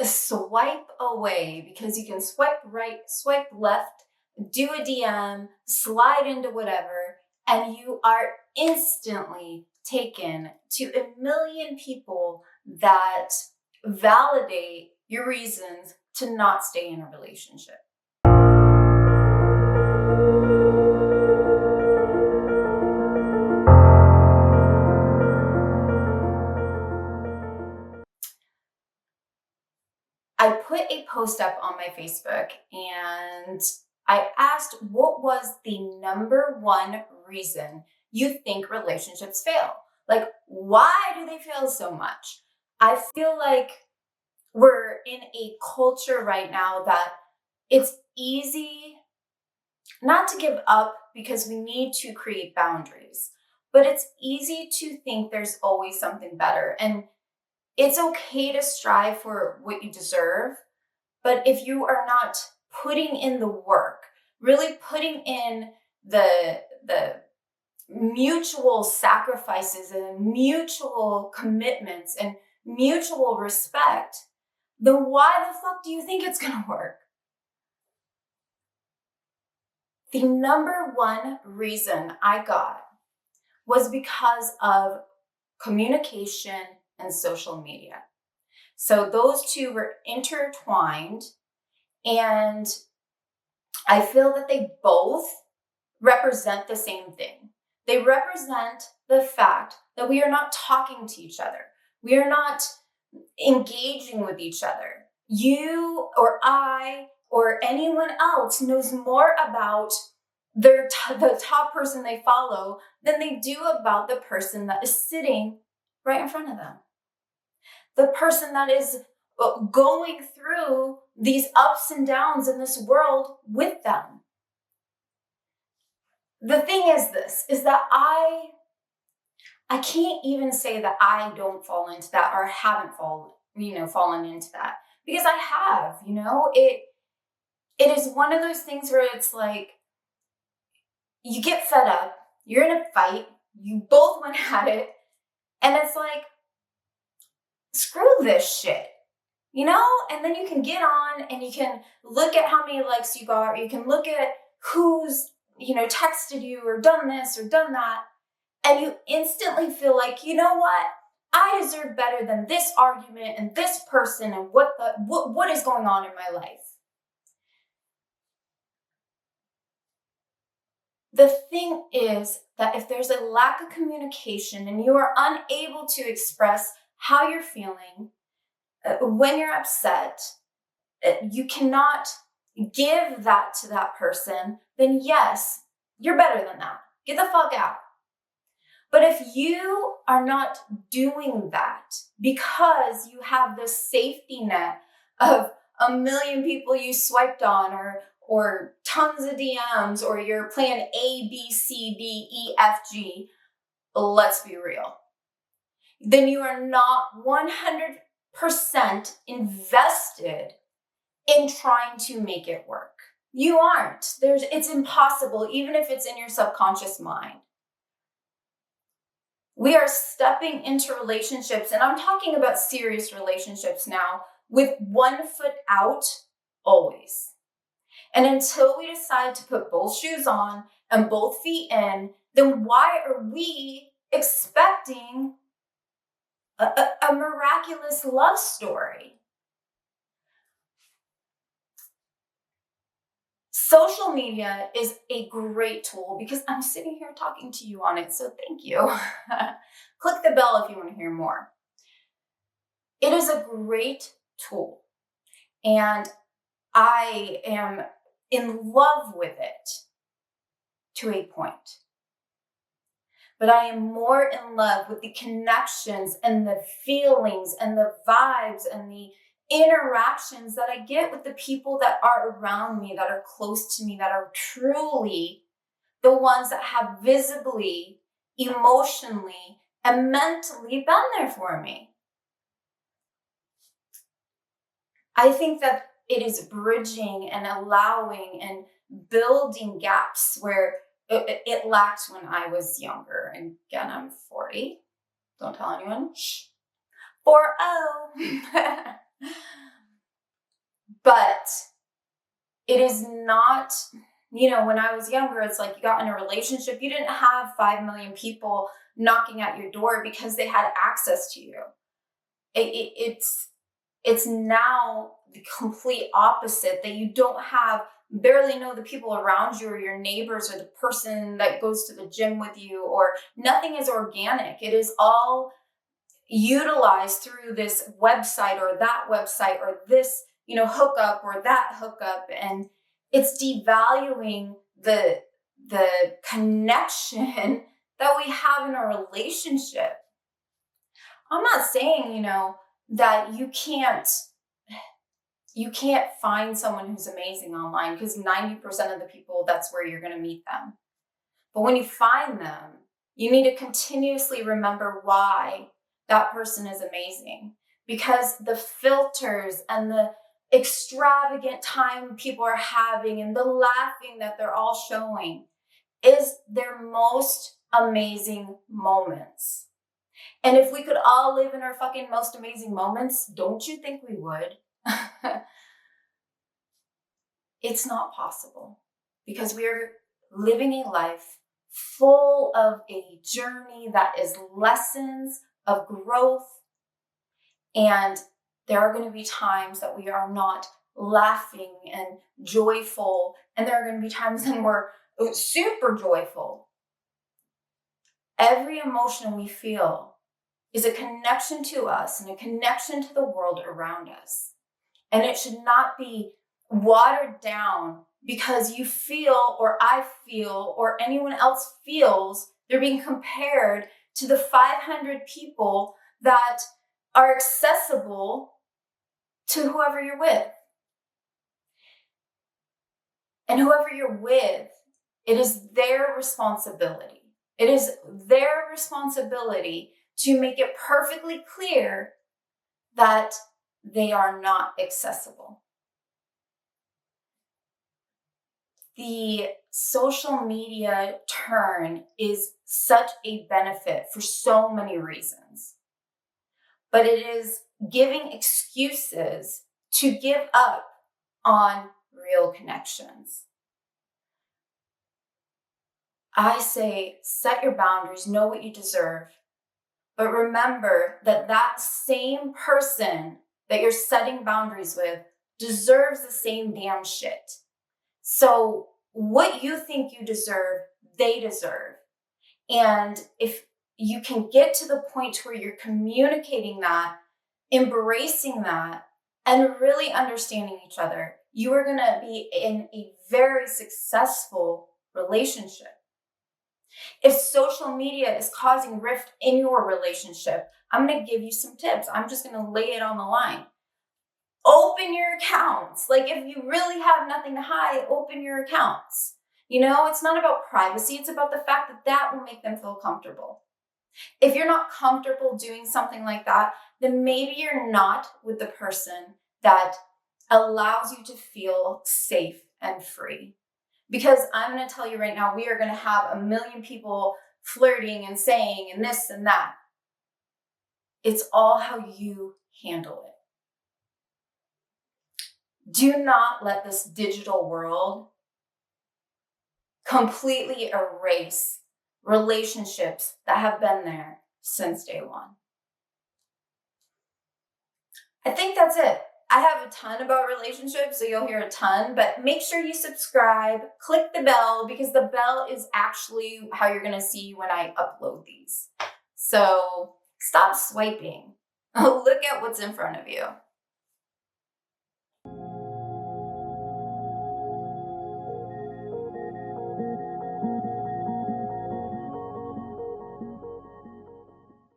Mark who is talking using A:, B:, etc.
A: swipe away, because you can swipe right, swipe left, do a DM, slide into whatever, and you are instantly taken to a million people that validate your reasons to not stay in a relationship. I put a post up on my Facebook and I asked, what was the number one reason you think relationships fail? Like, why do they fail so much? I feel like we're in a culture right now that it's easy not to give up because we need to create boundaries, but it's easy to think there's always something better. And it's okay to strive for what you deserve, but if you are not putting in the work, really putting in the mutual sacrifices and mutual commitments and mutual respect, then why the fuck do you think it's gonna work? The number one reason I got was because of communication and social media. So those two were intertwined, and I feel that they both represent the same thing. They represent the fact that we are not talking to each other. We are not engaging with each other. You or I or anyone else knows more about the top person they follow than they do about the person that is sitting right in front of them. The person that is going through these ups and downs in this world with them. The thing is this, is that I can't even say that I don't fall into that or haven't fallen into that, because I have, it is one of those things where it's like, you get fed up, you're in a fight, you both went at it, and it's like, screw this shit, and then you can get on and you can look at how many likes you got, or you can look at who's, texted you or done this or done that, and you instantly feel like, you know what? I deserve better than this argument and this person and what is going on in my life. The thing is that if there's a lack of communication and you are unable to express how you're feeling, when you're upset, you cannot give that to that person, then yes, you're better than that. Get the fuck out. But if you are not doing that because you have this safety net of a million people you swiped on, or tons of DMs, or you're playing A, B, C, D, E, F, G, let's be real, then you are not 100% invested in trying to make it work. You aren't. It's impossible, even if it's in your subconscious mind. We are stepping into relationships, and I'm talking about serious relationships now, with one foot out always. And until we decide to put both shoes on and both feet in, then why are we expecting a miraculous love story? Social media is a great tool because I'm sitting here talking to you on it, so thank you. Click the bell if you want to hear more. It is a great tool, and I am in love with it to a point. But I am more in love with the connections and the feelings and the vibes and the interactions that I get with the people that are around me, that are close to me, that are truly the ones that have visibly, emotionally, and mentally been there for me. I think that it is bridging and allowing and building gaps where it lacked when I was younger. And again, I'm 40. Don't tell anyone. Shh. 40. But it is not, when I was younger, it's like you got in a relationship, you didn't have 5 million people knocking at your door because they had access to you. It's now the complete opposite, that you don't barely know the people around you or your neighbors or the person that goes to the gym with you, or nothing is organic. It is all utilized through this website or this, hookup or that hookup. And it's devaluing the connection that we have in a relationship. I'm not saying, that you can't find someone who's amazing online, because 90% of the people, that's where you're going to meet them. But when you find them, you need to continuously remember why that person is amazing, because the filters and the extravagant time people are having and the laughing that they're all showing is their most amazing moments. And if we could all live in our fucking most amazing moments, don't you think we would? It's not possible, because we are living a life full of a journey that is lessons of growth. And there are going to be times that we are not laughing and joyful. And there are going to be times when we're super joyful. Every emotion we feel is a connection to us and a connection to the world around us. And it should not be watered down because you feel, or I feel, or anyone else feels they're being compared to the 500 people that are accessible to whoever you're with. And whoever you're with, it is their responsibility. It is their responsibility to make it perfectly clear that they are not accessible. The social media turn is such a benefit for so many reasons, but it is giving excuses to give up on real connections. I say, set your boundaries, know what you deserve, but remember that that same person that you're setting boundaries with deserves the same damn shit. So what you think you deserve, they deserve. And if you can get to the point where you're communicating that, embracing that, and really understanding each other, you are going to be in a very successful relationship. If social media is causing rift in your relationship, I'm going to give you some tips. I'm just going to lay it on the line. Open your accounts. Like, if you really have nothing to hide, open your accounts. It's not about privacy. It's about the fact that that will make them feel comfortable. If you're not comfortable doing something like that, then maybe you're not with the person that allows you to feel safe and free. Because I'm going to tell you right now, we are going to have a million people flirting and saying and this and that. It's all how you handle it. Do not let this digital world completely erase relationships that have been there since day one. I think that's it. I have a ton about relationships, so you'll hear a ton, but make sure you subscribe, click the bell, because the bell is actually how you're going to see when I upload these. So stop swiping. Look at what's in front of you.